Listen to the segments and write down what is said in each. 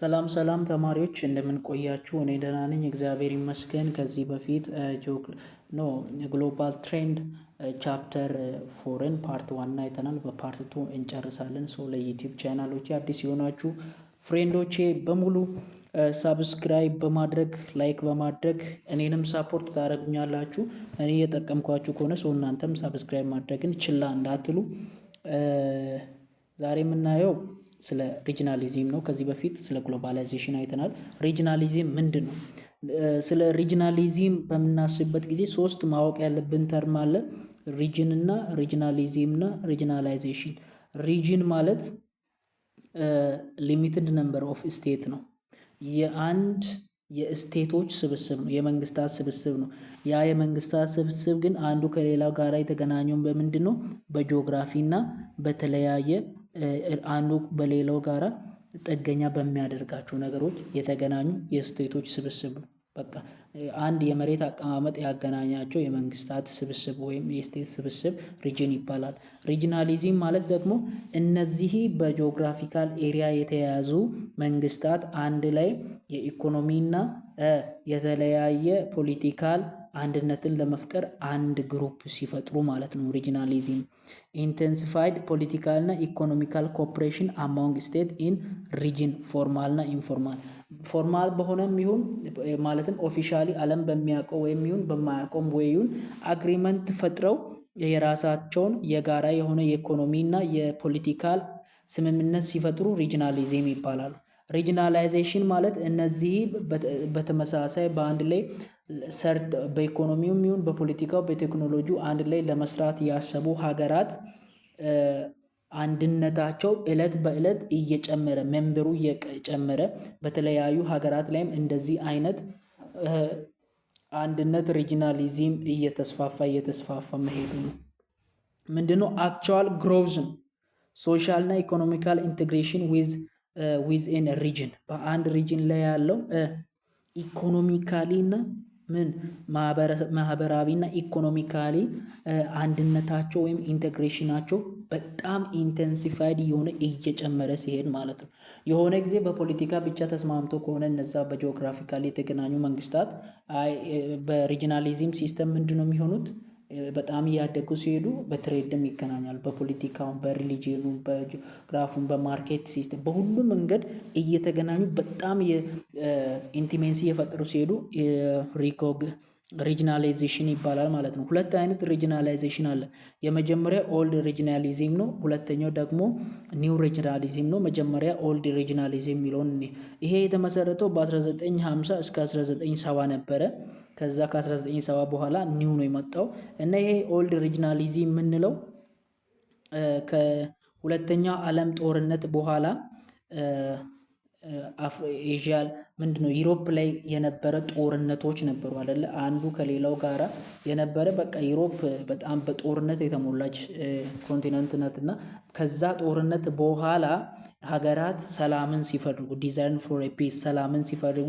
ሰላም ሰላም ተማሪዎች እንደምን ቆያችሁ? እኔ ደህና ነኝ እግዚአብሔር ይመስገን። ከዚህ በፊት ግሎባል ትሬንድ ቻፕተር ፎርን ፓርት 1 አይተናል። በፓርት 2 እንጨርሳለን። ለዩቲዩብ ቻናሎቼ አዲስ የሆናችሁ ፍሬንዶቼ በሙሉ ሳብስክራይብ በማድረግ ላይክ በማድረግ እኔንም ሳፖርት ታደርጉኛላችሁ። እኔ የጠቀምኳችሁ ከሆነ እናንተም ሳብስክራይብ ማድረግን ችላ እንዳትሉ። ዛሬ የምናየው ስለ ሪጂናሊዝም ነው። ከዚህ በፊት ስለ ግሎባላይዜሽን አይተናል። ሪጂናሊዝም ምንድን ነው? ስለ ሪጂናሊዝም በምናስብበት ጊዜ ሶስት ማወቅ ያለብን ተርም አለ። ሪጅን እና ሪጂናሊዝም እና ሪጂናላይዜሽን። ሪጅን ማለት ሊሚትድ ነምበር ኦፍ ስቴት ነው። የአንድ የስቴቶች ስብስብ ነው፣ የመንግስታት ስብስብ ነው። ያ የመንግስታት ስብስብ ግን አንዱ ከሌላው ጋር የተገናኘውን በምንድን ነው? በጂኦግራፊ እና በተለያየ አንዱ በሌላው ጋራ ጥገኛ በሚያደርጋቸው ነገሮች የተገናኙ የስቴቶች ስብስብ ነው። በቃ አንድ የመሬት አቀማመጥ ያገናኛቸው የመንግስታት ስብስብ ወይም የስቴት ስብስብ ሪጅን ይባላል። ሪጂናሊዝም ማለት ደግሞ እነዚህ በጂኦግራፊካል ኤሪያ የተያዙ መንግስታት አንድ ላይ የኢኮኖሚና የተለያየ ፖለቲካል አንድነትን ለመፍጠር አንድ ግሩፕ ሲፈጥሩ ማለት ነው። ሪጂናሊዝም ኢንቴንሲፋይድ ፖለቲካል እና ኢኮኖሚካል ኮኦፕሬሽን አማንግ ስቴት ኢን ሪጅን ፎርማል እና ኢንፎርማል። ፎርማል በሆነም ይሁን ማለትም ኦፊሻሊ ዓለም በሚያውቀው ወይም ይሁን በማያውቀውም ወይ ይሁን አግሪመንት ፈጥረው የራሳቸውን የጋራ የሆነ የኢኮኖሚ እና የፖለቲካል ስምምነት ሲፈጥሩ ሪጂናሊዝም ይባላሉ። ሪጂናላይዜሽን ማለት እነዚህ በተመሳሳይ በአንድ ላይ በኢኮኖሚውም ይሁን በፖለቲካው በቴክኖሎጂው አንድ ላይ ለመስራት ያሰቡ ሀገራት አንድነታቸው እለት በእለት እየጨመረ ሜምበሩ እየጨመረ በተለያዩ ሀገራት ላይም እንደዚህ አይነት አንድነት ሪጂናሊዝም እየተስፋፋ መሄዱ ነው። ምንድነው? አክቹዋል ግሮውዝ ሶሻል እና ኢኮኖሚካል ኢንቴግሬሽን ዊዝን ሪጅን በአንድ ሪጅን ላይ ያለው ኢኮኖሚካሊ እና ማህበራዊ እና ኢኮኖሚካሊ አንድነታቸው ወይም ኢንቴግሬሽናቸው በጣም ኢንቴንሲፋይድ የሆነ እየጨመረ ሲሄድ ማለት ነው። የሆነ ጊዜ በፖለቲካ ብቻ ተስማምቶ ከሆነ እነዛ በጂኦግራፊካሊ የተገናኙ መንግስታት በሪጂናሊዝም ሲስተም ምንድነው የሚሆኑት? በጣም እያደጉ ሲሄዱ በትሬድም ይገናኛል። በፖለቲካውን፣ በሪሊጂኑ፣ በጂኦግራፊውን፣ በማርኬት ሲስተም በሁሉም መንገድ እየተገናኙ በጣም የኢንቲሜሲ የፈጠሩ ሲሄዱ ሪጂናላይዜሽን ይባላል ማለት ነው። ሁለት አይነት ሪጂናላይዜሽን አለ። የመጀመሪያ ኦልድ ሪጂናሊዝም ነው። ሁለተኛው ደግሞ ኒው ሪጂናሊዝም ነው። መጀመሪያ ኦልድ ሪጂናሊዝም የሚለውን ይሄ የተመሰረተው በ1950 እስከ 1970 ነበረ። ከዛ ከ1970 በኋላ ኒው ነው የመጣው እና ይሄ ኦልድ ሪጂናሊዝም የምንለው ከሁለተኛው ዓለም ጦርነት በኋላ ኤዥያል ምንድነው ዩሮፕ ላይ የነበረ ጦርነቶች ነበሩ አይደለ? አንዱ ከሌላው ጋራ የነበረ በቃ ዩሮፕ በጣም በጦርነት የተሞላች ኮንቲነንት ናት እና ከዛ ጦርነት በኋላ ሀገራት ሰላምን ሲፈልጉ ዲዛይን ፎር ፒስ ሰላምን ሲፈልጉ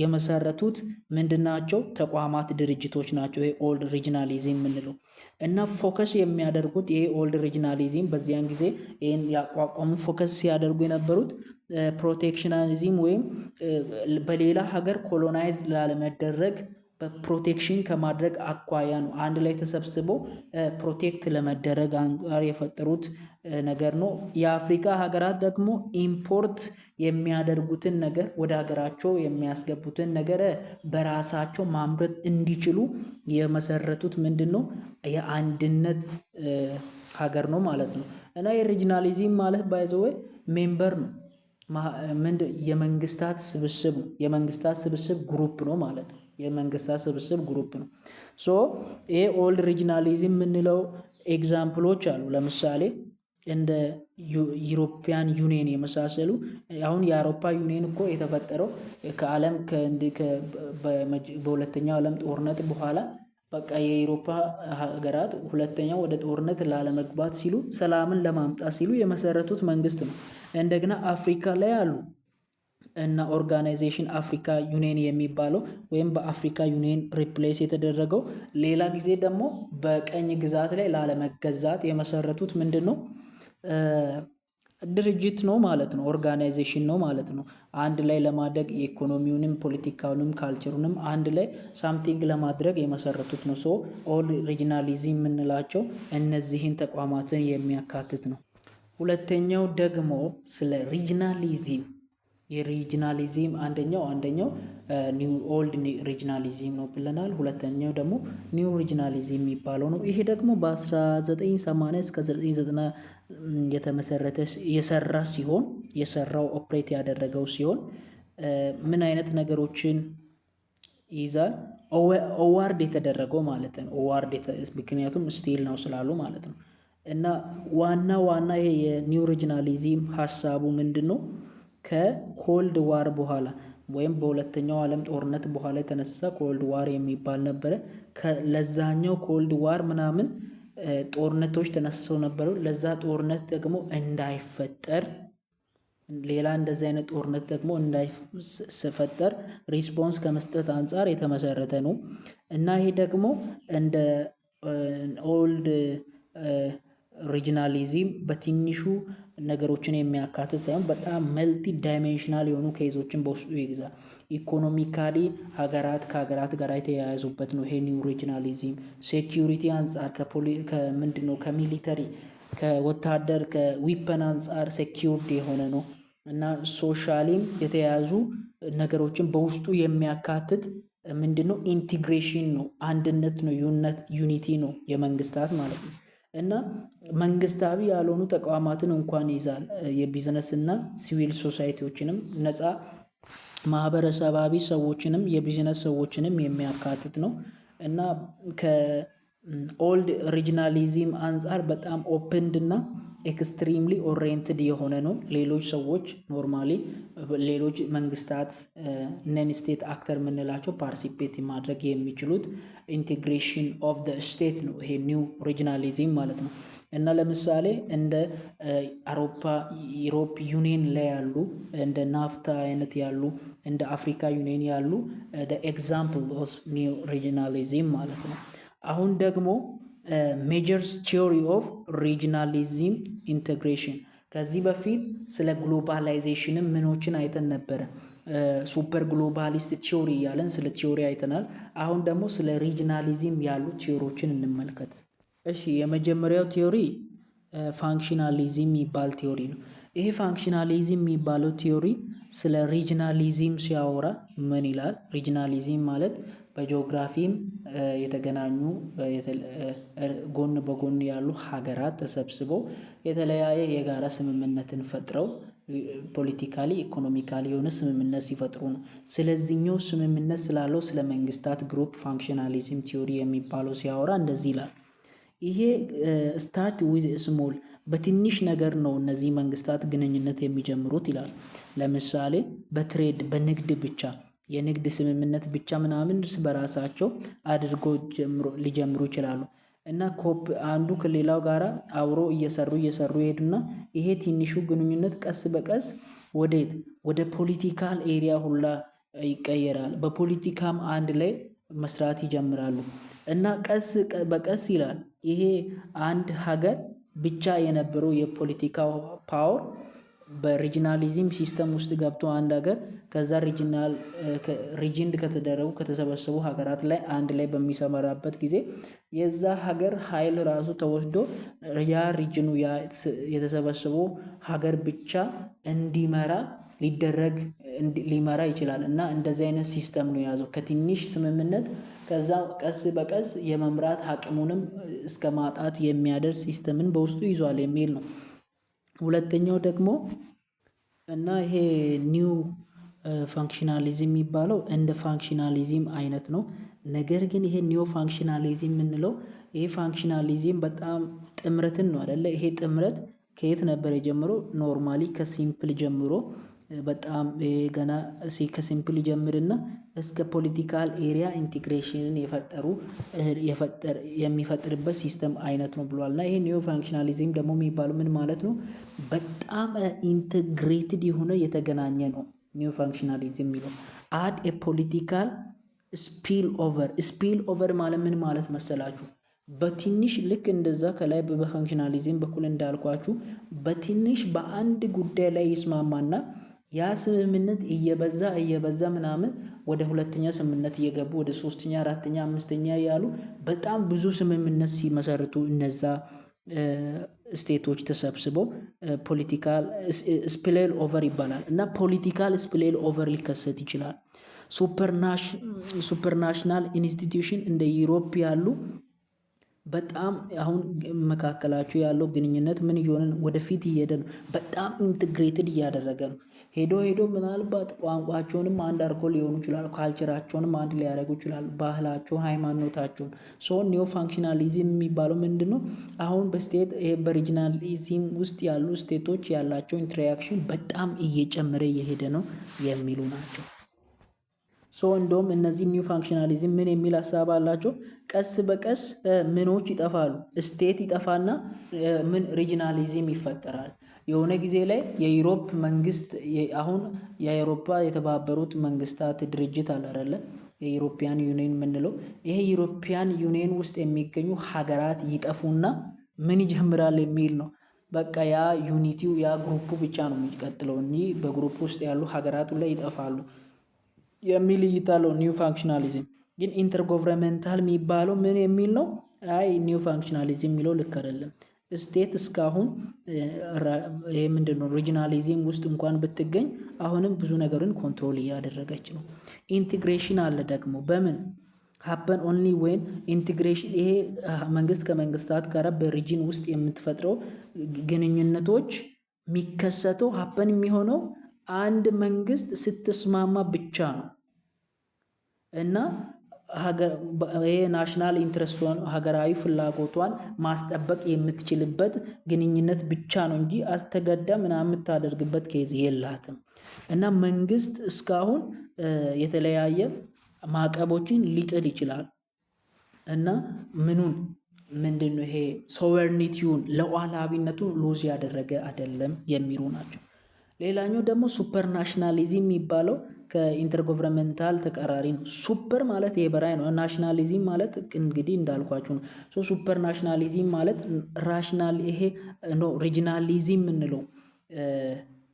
የመሰረቱት ምንድናቸው? ተቋማት፣ ድርጅቶች ናቸው። ይሄ ኦልድ ሪጂናሊዝም የምንለው እና ፎከስ የሚያደርጉት ይሄ ኦልድ ሪጂናሊዝም በዚያን ጊዜ ይሄን ያቋቋሙ ፎከስ ሲያደርጉ የነበሩት ፕሮቴክሽናሊዝም ወይም በሌላ ሀገር ኮሎናይዝ ላለመደረግ በፕሮቴክሽን ከማድረግ አኳያ ነው። አንድ ላይ ተሰብስበው ፕሮቴክት ለመደረግ አንጻር የፈጠሩት ነገር ነው። የአፍሪካ ሀገራት ደግሞ ኢምፖርት የሚያደርጉትን ነገር ወደ ሀገራቸው የሚያስገቡትን ነገር በራሳቸው ማምረት እንዲችሉ የመሰረቱት ምንድነው? የአንድነት ሀገር ነው ማለት ነው። እና የሪጂናሊዝም ማለት ባይ ዘ ዌይ ሜምበር ነው። የመንግስታት ስብስብ ነው። የመንግስታት ስብስብ ግሩፕ ነው ማለት ነው። የመንግስታት ስብስብ ግሩፕ ነው። ይሄ ኦልድ ሪጂናሊዝም የምንለው ኤግዛምፕሎች አሉ። ለምሳሌ እንደ ዩሮፒያን ዩኒየን የመሳሰሉ አሁን የአውሮፓ ዩኒየን እኮ የተፈጠረው ከዓለም በሁለተኛው ዓለም ጦርነት በኋላ በቃ የአውሮፓ ሀገራት ሁለተኛው ወደ ጦርነት ላለመግባት ሲሉ ሰላምን ለማምጣት ሲሉ የመሰረቱት መንግስት ነው። እንደገና አፍሪካ ላይ አሉ እና ኦርጋናይዜሽን አፍሪካ ዩኒየን የሚባለው ወይም በአፍሪካ ዩኒየን ሪፕሌስ የተደረገው ሌላ ጊዜ ደግሞ በቀኝ ግዛት ላይ ላለመገዛት የመሰረቱት ምንድነው? ድርጅት ነው ማለት ነው። ኦርጋናይዜሽን ነው ማለት ነው። አንድ ላይ ለማደግ የኢኮኖሚውንም ፖለቲካውንም ካልቸሩንም አንድ ላይ ሳምቲንግ ለማድረግ የመሰረቱት ነው። ሶ ኦል ሪጂናሊዝም የምንላቸው እነዚህን ተቋማትን የሚያካትት ነው። ሁለተኛው ደግሞ ስለ ሪጂናሊዝም የሪጂናሊዝም አንደኛው ኒው ኦልድ ሪጂናሊዝም ነው ብለናል። ሁለተኛው ደግሞ ኒው ሪጂናሊዝም የሚባለው ነው። ይሄ ደግሞ በ1980 እስከ 1990 የተመሰረተ የሰራ ሲሆን የሰራው ኦፕሬት ያደረገው ሲሆን ምን አይነት ነገሮችን ይዛል? ኦዋርድ የተደረገው ማለት ነው። ኦዋርድ ምክንያቱም ስቲል ነው ስላሉ ማለት ነው። እና ዋና ይሄ የኒው ሪጂናሊዝም ሀሳቡ ምንድነው? ከኮልድ ዋር በኋላ ወይም በሁለተኛው ዓለም ጦርነት በኋላ የተነሳ ኮልድ ዋር የሚባል ነበረ። ለዛኛው ኮልድ ዋር ምናምን ጦርነቶች ተነስተው ነበሩ። ለዛ ጦርነት ደግሞ እንዳይፈጠር ሌላ እንደዚህ አይነት ጦርነት ደግሞ እንዳይፈጠር ሪስፖንስ ከመስጠት አንጻር የተመሰረተ ነው። እና ይሄ ደግሞ እንደ ኦልድ ሪጂናሊዝም በትንሹ ነገሮችን የሚያካትት ሳይሆን በጣም መልቲ ዳይሜንሽናል የሆኑ ኬዞችን በውስጡ ይይዛል። ኢኮኖሚካሊ ሀገራት ከሀገራት ጋር የተያያዙበት ነው። ይሄ ኒው ሪጂናሊዝም ሴኪዩሪቲ አንጻር ከምንድነው ከሚሊተሪ ከወታደር ከዊፐን አንጻር ሴኪዩርድ የሆነ ነው። እና ሶሻሊም የተያያዙ ነገሮችን በውስጡ የሚያካትት ምንድነው? ኢንቲግሬሽን ነው፣ አንድነት ነው፣ ዩኒቲ ነው የመንግስታት ማለት ነው። እና መንግስታዊ ያልሆኑ ተቋማትን እንኳን ይዛል። የቢዝነስ እና ሲቪል ሶሳይቲዎችንም ነፃ ማህበረሰባዊ ሰዎችንም የቢዝነስ ሰዎችንም የሚያካትት ነው። እና ከኦልድ ሪጂናሊዝም አንጻር በጣም ኦፕንድ እና ኤክስትሪምሊ ኦሪየንትድ የሆነ ነው። ሌሎች ሰዎች ኖርማሊ ሌሎች መንግስታት ነን ስቴት አክተር የምንላቸው ፓርቲሲፔት ማድረግ የሚችሉት ኢንቴግሬሽን ኦፍ ደ ስቴት ነው ይሄ ኒው ሪጂናሊዝም ማለት ነው። እና ለምሳሌ እንደ ዩሮፕ ዩኒየን ላይ ያሉ እንደ ናፍታ አይነት ያሉ እንደ አፍሪካ ዩኒየን ያሉ ኤግዛምፕል ኦፍ ኒው ሪጂናሊዝም ማለት ነው። አሁን ደግሞ ሜጀርስ ቲዮሪ ኦፍ ሪጂናሊዝም ኢንቴግሬሽን ከዚህ በፊት ስለ ግሎባላይዜሽንም ምኖችን አይተን ነበረ። ሱፐር ግሎባሊስት ቲዮሪ እያለን ስለ ቲዮሪ አይተናል። አሁን ደግሞ ስለ ሪጂናሊዝም ያሉ ቲዮሪዎችን እንመልከት። እሺ የመጀመሪያው ቲዮሪ ፋንክሽናሊዝም የሚባል ቲዮሪ ነው። ይሄ ፋንክሽናሊዝም የሚባለው ቲዮሪ ስለ ሪጂናሊዝም ሲያወራ ምን ይላል? ሪጂናሊዝም ማለት በጂኦግራፊም የተገናኙ ጎን በጎን ያሉ ሀገራት ተሰብስበው የተለያየ የጋራ ስምምነትን ፈጥረው ፖለቲካሊ ኢኮኖሚካሊ የሆነ ስምምነት ሲፈጥሩ ነው። ስለዚህኛው ስምምነት ስላለው ስለ መንግስታት ግሩፕ ፋንክሽናሊዝም ቲዮሪ የሚባለው ሲያወራ እንደዚህ ይላል። ይሄ ስታርት ዊዝ ስሞል በትንሽ ነገር ነው እነዚህ መንግስታት ግንኙነት የሚጀምሩት ይላል። ለምሳሌ በትሬድ በንግድ ብቻ የንግድ ስምምነት ብቻ ምናምን እርስ በራሳቸው አድርጎ ሊጀምሩ ይችላሉ። እና አንዱ ከሌላው ጋራ አብሮ እየሰሩ ይሄዱና ይሄ ትንሹ ግንኙነት ቀስ በቀስ ወደ ፖለቲካል ኤሪያ ሁላ ይቀየራል። በፖለቲካም አንድ ላይ መስራት ይጀምራሉ። እና ቀስ በቀስ ይላል ይሄ አንድ ሀገር ብቻ የነበረው የፖለቲካ ፓወር በሪጂናሊዝም ሲስተም ውስጥ ገብቶ አንድ ሀገር ከዛ ሪጂንድ ከተደረጉ ከተሰበሰቡ ሀገራት ላይ አንድ ላይ በሚሰመራበት ጊዜ የዛ ሀገር ኃይል ራሱ ተወስዶ ያ ሪጅኑ የተሰበሰበው ሀገር ብቻ እንዲመራ ሊመራ ይችላል። እና እንደዚህ አይነት ሲስተም ነው የያዘው ከትንሽ ስምምነት ከዛ ቀስ በቀስ የመምራት አቅሙንም እስከ ማጣት የሚያደርስ ሲስተምን በውስጡ ይዟል የሚል ነው። ሁለተኛው ደግሞ እና ይሄ ኒው ፋንክሽናሊዝም የሚባለው እንደ ፋንክሽናሊዝም አይነት ነው። ነገር ግን ይሄ ኒው ፋንክሽናሊዝም የምንለው ይሄ ፋንክሽናሊዝም በጣም ጥምረትን ነው አይደለ? ይሄ ጥምረት ከየት ነበር የጀመረው? ኖርማሊ ከሲምፕል ጀምሮ በጣም ገና ከሲምፕል ጀምርና እስከ ፖለቲካል ኤሪያ ኢንቲግሬሽንን የሚፈጥርበት ሲስተም አይነት ነው ብሏል። እና ይሄ ኒው ፋንክሽናሊዝም ደግሞ የሚባለው ምን ማለት ነው? በጣም ኢንተግሬትድ የሆነ የተገናኘ ነው። ኒው ፋንክሽናሊዝም የሚለው አድ ፖለቲካል ስፒል ኦቨር ማለት ምን ማለት መሰላችሁ? በትንሽ ልክ እንደዛ ከላይ በፋንክሽናሊዝም በኩል እንዳልኳችሁ በትንሽ በአንድ ጉዳይ ላይ ይስማማና ያ ስምምነት እየበዛ ምናምን ወደ ሁለተኛ ስምምነት እየገቡ ወደ ሶስተኛ፣ አራተኛ፣ አምስተኛ ያሉ በጣም ብዙ ስምምነት ሲመሰርቱ እነዛ ስቴቶች ተሰብስበው ፖለቲካል ስፒሌል ኦቨር ይባላል እና ፖለቲካል ስፒሌል ኦቨር ሊከሰት ይችላል። ሱፐርናሽናል ኢንስቲትዩሽን እንደ ዩሮፕ ያሉ በጣም አሁን መካከላቸው ያለው ግንኙነት ምን እየሆነ ወደፊት እየሄደ ነው። በጣም ኢንትግሬትድ እያደረገ ነው። ሄዶ ምናልባት ቋንቋቸውንም አንድ አድርጎ ሊሆኑ ይችላል። ካልቸራቸውንም አንድ ሊያደርጉ ይችላል። ባህላቸውን፣ ሃይማኖታቸውን። ኒዮ ፋንክሽናሊዝም የሚባለው ምንድን ነው? አሁን በስቴት በሪጂናሊዝም ውስጥ ያሉ ስቴቶች ያላቸው ኢንተራክሽን በጣም እየጨመረ እየሄደ ነው የሚሉ ናቸው። እንደውም እነዚህ ኒው ፋንክሽናሊዝም ምን የሚል ሀሳብ አላቸው? ቀስ በቀስ ምኖች ይጠፋሉ። ስቴት ይጠፋና ምን ሪጂናሊዝም ይፈጠራል። የሆነ ጊዜ ላይ የዩሮፕ መንግስት አሁን የአውሮፓ የተባበሩት መንግስታት ድርጅት አለ አይደለ? የዩሮፒያን ዩኒየን የምንለው ይሄ ዩሮፒያን ዩኒየን ውስጥ የሚገኙ ሀገራት ይጠፉና ምን ይጀምራል የሚል ነው። በቃ ያ ዩኒቲው ያ ግሩፑ ብቻ ነው የሚቀጥለው። እኒህ በግሩፕ ውስጥ ያሉ ሀገራቱ ላይ ይጠፋሉ የሚል እይታ አለው ኒው ፋንክሽናሊዝም። ግን ኢንተርጎቨርንመንታል የሚባለው ምን የሚል ነው? አይ ኒው ፋንክሽናሊዝም የሚለው ልክ አይደለም። ስቴት እስካሁን ይሄ ምንድነው ሪጂናሊዝም ውስጥ እንኳን ብትገኝ አሁንም ብዙ ነገርን ኮንትሮል እያደረገች ነው። ኢንቴግሬሽን አለ ደግሞ በምን happen only when ኢንቴግሬሽን ይሄ መንግስት ከመንግስታት ጋር በሪጅን ውስጥ የምትፈጥረው ግንኙነቶች የሚከሰተው happen የሚሆነው አንድ መንግስት ስትስማማ ብቻ ነው እና ይሄ ናሽናል ኢንትረስቷን ሀገራዊ ፍላጎቷን ማስጠበቅ የምትችልበት ግንኙነት ብቻ ነው እንጂ አስተገዳ ምናምን የምታደርግበት ኬዝ የላትም። እና መንግስት እስካሁን የተለያየ ማዕቀቦችን ሊጥል ይችላል እና ምንድነው ይሄ ሶቨርኒቲውን ሉዓላዊነቱን ሉዝ ያደረገ አይደለም የሚሉ ናቸው። ሌላኛው ደግሞ ሱፐርናሽናሊዝም የሚባለው ከኢንተርጎቨርንመንታል ተቀራሪ ነው። ሱፐር ማለት የበላይ ነው። ናሽናሊዝም ማለት እንግዲህ እንዳልኳችሁ ነው። ሱፐር ናሽናሊዝም ማለት ራሽናል ይሄ ነው። ሪጂናሊዝም የምንለው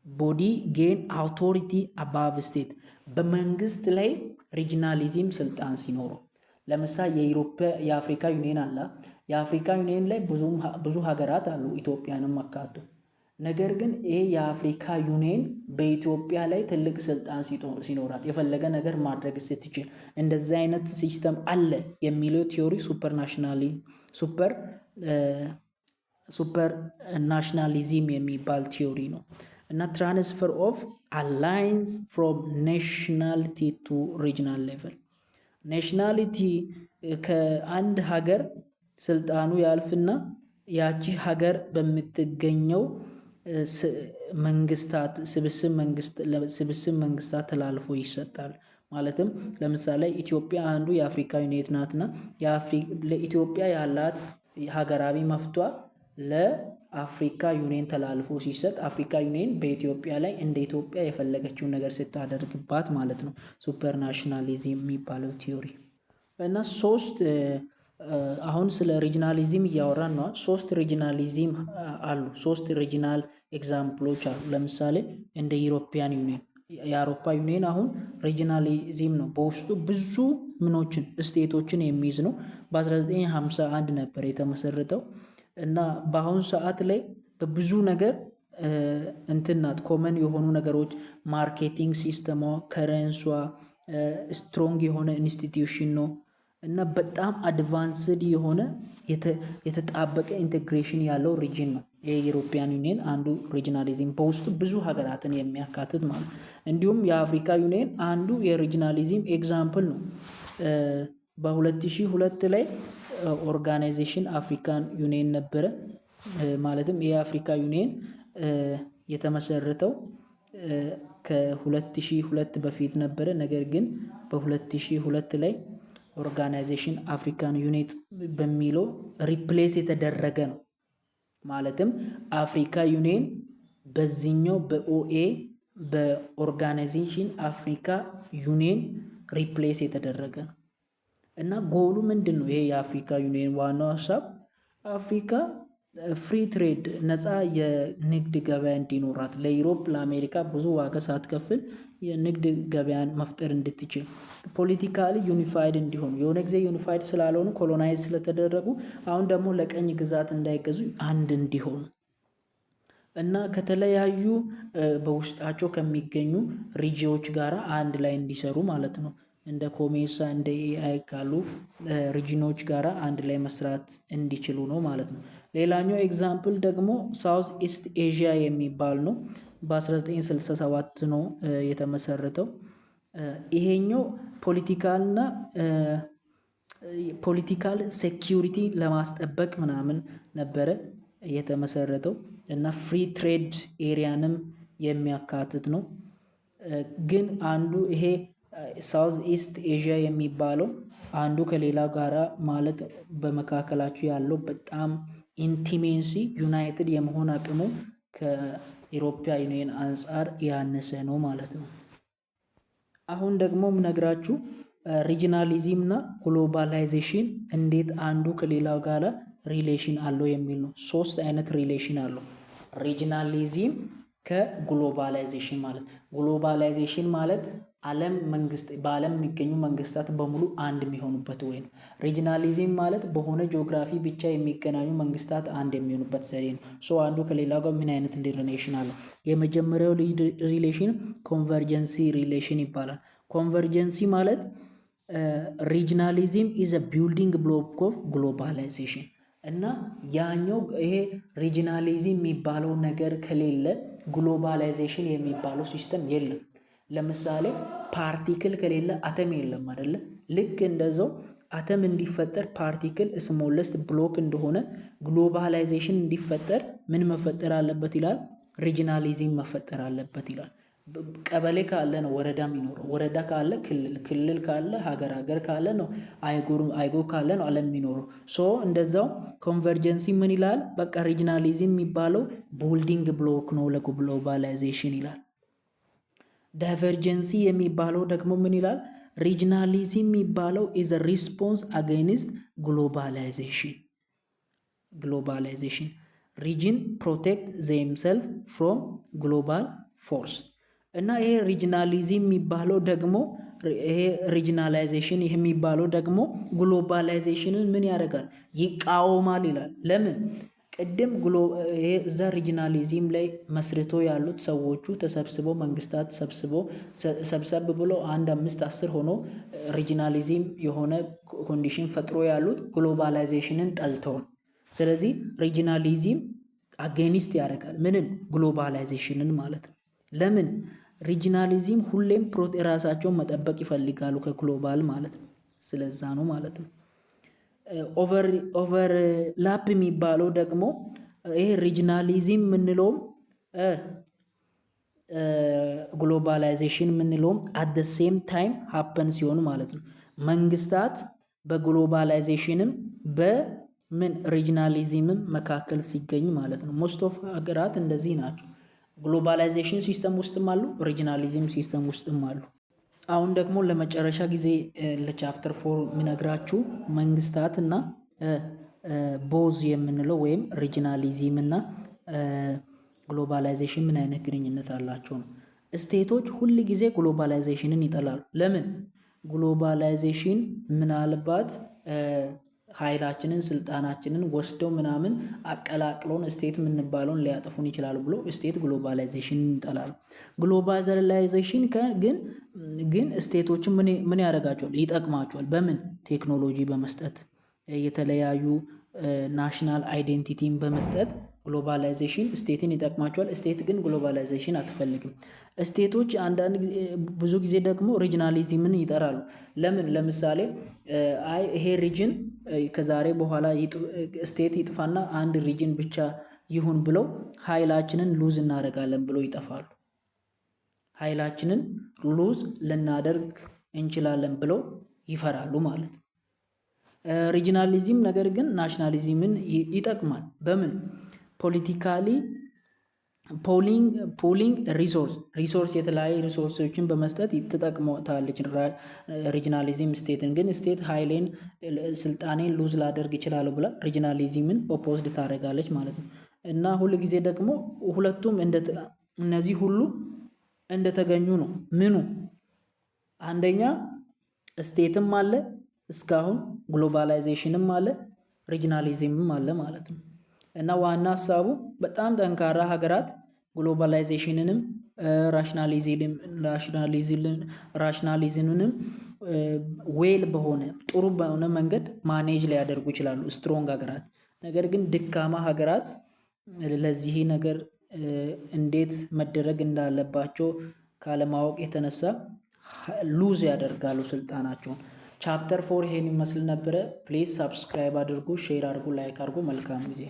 ቦዲ ጌን አውቶሪቲ አባቭ ስቴት በመንግስት ላይ ሪጂናሊዝም ስልጣን ሲኖረው፣ ለምሳሌ የአፍሪካ ዩኒየን አለ። የአፍሪካ ዩኒየን ላይ ብዙ ሀገራት አሉ ኢትዮጵያንም አካቶ። ነገር ግን ይሄ የአፍሪካ ዩኒየን በኢትዮጵያ ላይ ትልቅ ስልጣን ሲኖራት የፈለገ ነገር ማድረግ ስትችል እንደዚህ አይነት ሲስተም አለ የሚለው ቲዮሪ ሱፐር ናሽናሊዝም የሚባል ቲዮሪ ነው እና ትራንስፈር ኦፍ አላይንስ ፍሮም ናሽናሊቲ ቱ ሪጅናል ሌቨል። ናሽናሊቲ ከአንድ ሀገር ስልጣኑ ያልፍና ያቺ ሀገር በምትገኘው መንግስታት ስብስብ መንግስታት ተላልፎ ይሰጣል። ማለትም ለምሳሌ ኢትዮጵያ አንዱ የአፍሪካ ዩኒየን ናትና ለኢትዮጵያ ያላት ሀገራዊ መፍቷ ለአፍሪካ ዩኒየን ተላልፎ ሲሰጥ አፍሪካ ዩኒየን በኢትዮጵያ ላይ እንደ ኢትዮጵያ የፈለገችውን ነገር ስታደርግባት ማለት ነው። ሱፐር ናሽናሊዝም የሚባለው ቲዮሪ እና አሁን ስለ ሪጂናሊዝም እያወራን ነው። 3 ሪጂናሊዝም አሉ። 3 ሪጂናል ኤግዛምፕሎች አሉ። ለምሳሌ እንደ ዩሮፒያን ዩኒየን የአውሮፓ ዩኒየን አሁን ሪጂናሊዝም ነው። በውስጡ ብዙ ስቴቶችን የሚይዝ ነው። በ1951 ነበር የተመሰረተው እና በአሁኑ ሰዓት ላይ በብዙ ነገር እንትናት ኮመን የሆኑ ነገሮች ማርኬቲንግ ሲስተሟ፣ ከረንሷ ስትሮንግ የሆነ ኢንስቲትዩሽን ነው እና በጣም አድቫንስድ የሆነ የተጣበቀ ኢንቴግሬሽን ያለው ሪጅን ነው። የዩሮፒያን ዩኒየን አንዱ ሪጂናሊዝም በውስጡ ብዙ ሀገራትን የሚያካትት ማለት። እንዲሁም የአፍሪካ ዩኒየን አንዱ የሪጂናሊዝም ኤግዛምፕል ነው። በ2002 ላይ ኦርጋናይዜሽን አፍሪካን ዩኒየን ነበረ። ማለትም የአፍሪካ ዩኒየን የተመሰረተው ከ2002 በፊት ነበረ። ነገር ግን በ2002 ላይ ኦርጋናይዜሽን አፍሪካን ዩኒት በሚለው ሪፕሌስ የተደረገ ነው። ማለትም አፍሪካ ዩኒየን በዚህኛው በኦርጋናይዜሽን አፍሪካ ዩኒየን ሪፕሌስ የተደረገ ነው። እና ጎሉ ምንድን ነው? ይሄ የአፍሪካ ዩኒየን ዋናው ሀሳብ አፍሪካ ፍሪ ትሬድ ነፃ የንግድ ገበያ እንዲኖራት ለዩሮፕ ለአሜሪካ ብዙ ዋጋ ሳትከፍል የንግድ ገበያን መፍጠር እንድትችል ፖለቲካሊ ዩኒፋይድ እንዲሆኑ የሆነ ጊዜ ዩኒፋይድ ስላልሆኑ ኮሎናይዝ ስለተደረጉ አሁን ደግሞ ለቀኝ ግዛት እንዳይገዙ አንድ እንዲሆኑ እና ከተለያዩ በውስጣቸው ከሚገኙ ሪጂዎች ጋር አንድ ላይ እንዲሰሩ ማለት ነው። እንደ ኮሜሳ እንደ ኤአይ ካሉ ሪጂኖች ጋር አንድ ላይ መስራት እንዲችሉ ነው ማለት ነው። ሌላኛው ኤግዛምፕል ደግሞ ሳውዝ ኢስት ኤዥያ የሚባል ነው። በ1967 ነው የተመሰረተው። ይሄኛው ፖለቲካል ሴኪዩሪቲ ለማስጠበቅ ምናምን ነበረ የተመሰረተው እና ፍሪ ትሬድ ኤሪያንም የሚያካትት ነው። ግን አንዱ ይሄ ሳውዝ ኢስት ኤዥያ የሚባለው አንዱ ከሌላ ጋራ ማለት በመካከላቸው ያለው በጣም ኢንቲሜሲ ዩናይትድ የመሆን አቅሙ ከኢሮፒያ ዩኒየን አንጻር ያነሰ ነው ማለት ነው። አሁን ደግሞ ምነግራችሁ ሪጂናሊዝም እና ግሎባላይዜሽን እንዴት አንዱ ከሌላው ጋር ሪሌሽን አለው የሚል ነው። 3 አይነት ሪሌሽን አለው ሪጂናሊዝም ከግሎባላይዜሽን ማለት። ግሎባላይዜሽን ማለት በዓለም የሚገኙ መንግስታት በሙሉ አንድ የሚሆኑበት ወይ ነው። ሪጂናሊዝም ማለት በሆነ ጂኦግራፊ ብቻ የሚገናኙ መንግስታት አንድ የሚሆኑበት ዘዴ ነው። አንዱ ከሌላው ጋር ምን አይነት ሪሌሽን አለው? የመጀመሪያው ሪሌሽን ኮንቨርጀንሲ ሪሌሽን ይባላል። ኮንቨርጀንሲ ማለት ሪጂናሊዝም ኢዝ አ ቢልዲንግ ብሎክ ኦፍ ግሎባላይዜሽን እና ያኛው ይሄ ሪጂናሊዝም የሚባለው ነገር ከሌለ ግሎባላይዜሽን የሚባለው ሲስተም የለም። ለምሳሌ ፓርቲክል ከሌለ አተም የለም አይደለ? ልክ እንደዛው አተም እንዲፈጠር ፓርቲክል ስሞለስት ብሎክ እንደሆነ ግሎባላይዜሽን እንዲፈጠር ምን መፈጠር አለበት ይላል? ሪጂናሊዝም መፈጠር አለበት ይላል። ቀበሌ ካለ ነው ወረዳ የሚኖረው፣ ወረዳ ካለ ክልል ካለ ሀገር ካለ ነው አይጎር ካለ ነው ዓለም የሚኖረው። እንደዛው ኮንቨርጀንሲ ምን ይላል? በቃ ሪጂናሊዝም የሚባለው ቢልዲንግ ብሎክ ነው ለግሎባላይዜሽን ይላል። ዳይቨርጀንሲ የሚባለው ደግሞ ምን ይላል? ሪጂናሊዝም የሚባለው ኢዝ አ ሪስፖንስ አጌንስት ግሎባላይዜሽን ሪጅን ፕሮቴክት ዘምሰልፍ ፍሮም ግሎባል ፎርስ እና ይሄ ሪጂናሊዝም የሚባለው ደግሞ ይሄ ሪጂናላይዜሽን የሚባለው ደግሞ ግሎባላይዜሽንን ምን ያደርጋል? ይቃወማል ይላል። ለምን? ቅድም ይሄ እዛ ሪጂናሊዝም ላይ መስርቶ ያሉት ሰዎቹ ተሰብስበው መንግስታት ሰብሰብ ብሎ 1 5 10 ሆኖ ሪጂናሊዝም የሆነ ኮንዲሽን ፈጥሮ ያሉት ግሎባላይዜሽንን ጠልተው። ስለዚህ ሪጂናሊዝም አጌኒስት ያደርጋል ምንን? ግሎባላይዜሽንን ማለት ነው። ለምን? ሪጂናሊዝም ሁሌም ራሳቸውን መጠበቅ ይፈልጋሉ ከግሎባል ማለት ነው። ስለዛ ነው ማለት ነው። ኦቨርላፕ የሚባለው ደግሞ ይሄ ሪጂናሊዝም የምንለውም ግሎባላይዜሽን የምንለውም አት ሴም ታይም ሀፐን ሲሆኑ ማለት ነው። መንግስታት በግሎባላይዜሽንም በምን ሪጂናሊዝምም መካከል ሲገኝ ማለት ነው። ሞስት ኦፍ ሀገራት እንደዚህ ናቸው። ግሎባላይዜሽን ሲስተም ውስጥም አሉ፣ ሪጂናሊዝም ሲስተም ውስጥም አሉ። አሁን ደግሞ ለመጨረሻ ጊዜ ለቻፕተር 4 የሚነግራችሁ መንግስታት እና ቦዝ የምንለው ወይም ሪጂናሊዝም እና ግሎባላይዜሽን ምን አይነት ግንኙነት አላቸው ነው። ስቴቶች ሁል ጊዜ ግሎባላይዜሽንን ይጠላሉ። ለምን? ግሎባላይዜሽን ምናልባት ኃይላችንን ስልጣናችንን ወስደው ምናምን አቀላቅሎን ስቴት የምንባለውን ሊያጠፉን ይችላሉ ብሎ ስቴት ግሎባላይዜሽንን ይጠላሉ። ግሎባላይዜሽን ግን ስቴቶችን ምን ያደርጋቸዋል? ይጠቅማቸዋል። በምን? ቴክኖሎጂ በመስጠት የተለያዩ ናሽናል አይዴንቲቲን በመስጠት ግሎባላይዜሽን ስቴትን ይጠቅማቸዋል። ስቴት ግን ግሎባላይዜሽን አትፈልግም። ስቴቶች ብዙ ጊዜ ደግሞ ሪጂናሊዝምን ይጠራሉ። ለምን? ለምሳሌ ይሄ ሪጅን ከዛሬ በኋላ ስቴት ይጥፋና አንድ ሪጅን ብቻ ይሁን ብለው ኃይላችንን ሉዝ እናደርጋለን ብለው ይጠፋሉ። ኃይላችንን ሉዝ ልናደርግ እንችላለን ብለው ይፈራሉ ማለት ነው። ሪጂናሊዝም ነገር ግን ናሽናሊዝምን ይጠቅማል። በምን? ፖለቲካሊ ፖሊንግ ሪሶርስ የተለያዩ ሪሶርሶችን በመስጠት ትጠቅሞታለች። ሪጅናሊዝም ስቴትን ግን ስቴት ኃይሌን ስልጣኔን ሉዝ ላደርግ ይችላሉ ብላ ሪጅናሊዝምን ኦፖዝድ ታደርጋለች ማለት ነው። እና ሁል ጊዜ ደግሞ ሁለቱም እነዚህ ሁሉ እንደተገኙ ነው። ምኑ አንደኛ ስቴትም አለ እስካሁን ግሎባላይዜሽንም አለ ሪጅናሊዝምም አለ ማለት ነው። እና ዋና ሀሳቡ በጣም ጠንካራ ሀገራት ግሎባላይዜሽንንም ራሽናሊዝምንም ዌል በሆነ ጥሩ በሆነ መንገድ ማኔጅ ሊያደርጉ ይችላሉ ስትሮንግ ሀገራት። ነገር ግን ድካማ ሀገራት ለዚህ ነገር እንዴት መደረግ እንዳለባቸው ካለማወቅ የተነሳ ሉዝ ያደርጋሉ ስልጣናቸውን። ቻፕተር 4 ይሄን ይመስል ነበረ። ፕሊዝ ሰብስክራይብ አድርጉ፣ ሼር አድርጉ፣ ላይክ አድርጉ። መልካም ጊዜ